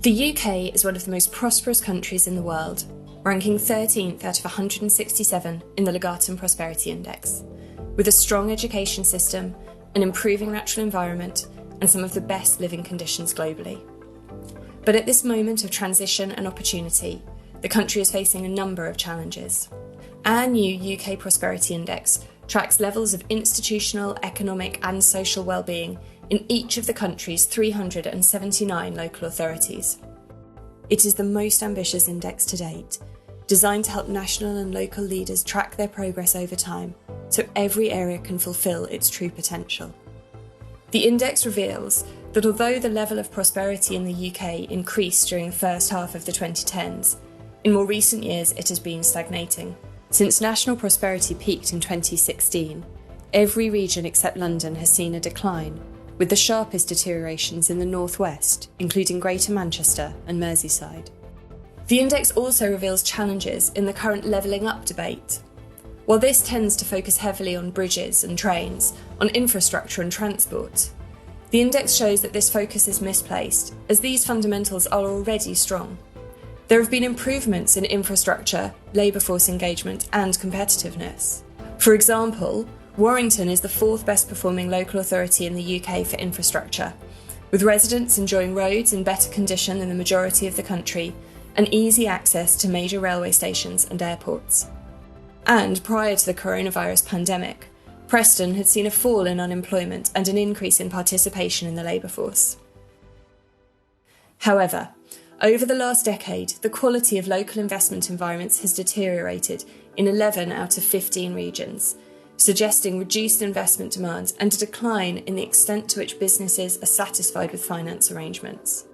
The UK is one of the most prosperous countries in the world, ranking 13th out of 167 in the Legatum Prosperity Index, with a strong education system, an improving natural environment, and some of the best living conditions globally. But at this moment of transition and opportunity, the country is facing a number of challenges. Our new UK Prosperity Index tracks levels of institutional, economic and social well-being in each of the country's 379 local authorities. It is the most ambitious index to date, designed to help national and local leaders track their progress over time so every area can fulfil its true potential. The index reveals that although the level of prosperity in the UK increased during the first half of the 2010s, in more recent years it has been stagnating. Since national prosperity peaked in 2016, every region except London has seen a decline, with the sharpest deteriorations in the northwest, including Greater Manchester and Merseyside. The index also reveals challenges in the current levelling up debate. While this tends to focus heavily on bridges and trains, on infrastructure and transport, the index shows that this focus is misplaced, as these fundamentals are already strong. There have been improvements in infrastructure, labour force engagement and competitiveness. For example, Warrington is the fourth best performing local authority in the UK for infrastructure, with residents enjoying roads in better condition than the majority of the country and easy access to major railway stations and airports. And prior to the coronavirus pandemic, Preston had seen a fall in unemployment and an increase in participation in the labour force. However, over the last decade, the quality of local investment environments has deteriorated in 11 out of 15 regions, suggesting reduced investment demands and a decline in the extent to which businesses are satisfied with finance arrangements.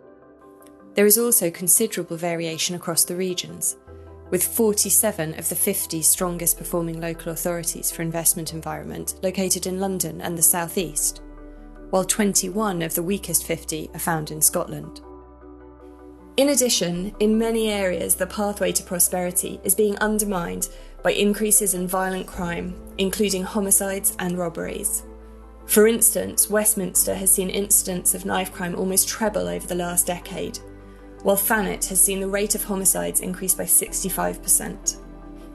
There is also considerable variation across the regions, with 47 of the 50 strongest performing local authorities for investment environment located in London and the South East, while 21 of the weakest 50 are found in Scotland. In addition, in many areas the pathway to prosperity is being undermined by increases in violent crime, including homicides and robberies. For instance, Westminster has seen incidents of knife crime almost treble over the last decade, while Thanet has seen the rate of homicides increase by 65%.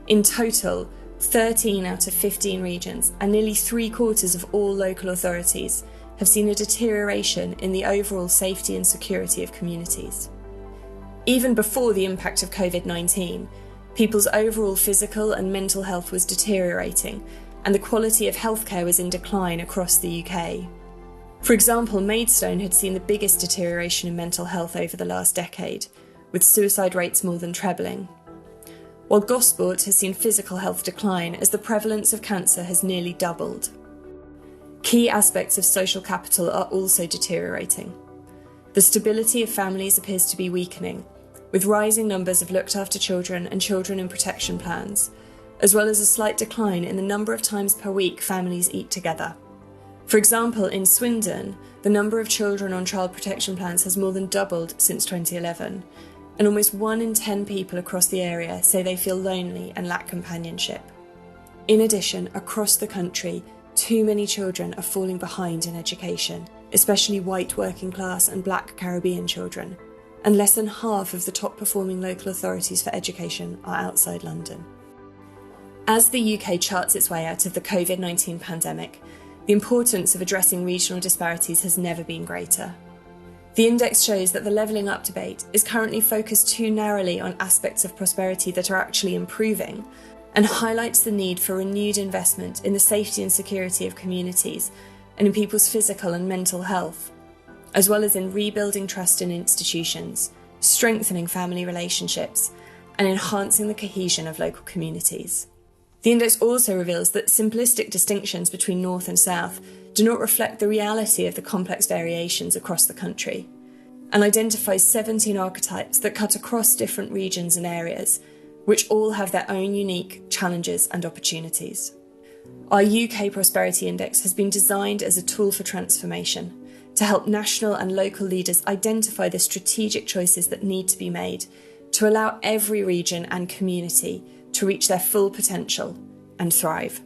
In total, 13 out of 15 regions and nearly 3/4 of all local authorities have seen a deterioration in the overall safety and security of communities. Even before the impact of COVID-19, people's overall physical and mental health was deteriorating, and the quality of healthcare was in decline across the UK. For example, Maidstone had seen the biggest deterioration in mental health over the last decade, with suicide rates more than trebling, while Gosport has seen physical health decline as the prevalence of cancer has nearly doubled. Key aspects of social capital are also deteriorating. The stability of families appears to be weakening, with rising numbers of looked-after children and children in protection plans, as well as a slight decline in the number of times per week families eat together. For example, in Swindon, the number of children on child protection plans has more than doubled since 2011, and almost 1 in 10 people across the area say they feel lonely and lack companionship. In addition, across the country, too many children are falling behind in education, especially white working class and black Caribbean children, and less than half of the top performing local authorities for education are outside London. As the UK charts its way out of the COVID-19 pandemic, the importance of addressing regional disparities has never been greater. The index shows that the levelling up debate is currently focused too narrowly on aspects of prosperity that are actually improving, and highlights the need for renewed investment in the safety and security of communities and in people's physical and mental health, as well as in rebuilding trust in institutions, strengthening family relationships, and enhancing the cohesion of local communities. The index also reveals that simplistic distinctions between North and South do not reflect the reality of the complex variations across the country, and identifies 17 archetypes that cut across different regions and areas, which all have their own unique challenges and opportunities. Our UK Prosperity Index has been designed as a tool for transformation, to help national and local leaders identify the strategic choices that need to be made to allow every region and community to reach their full potential and thrive.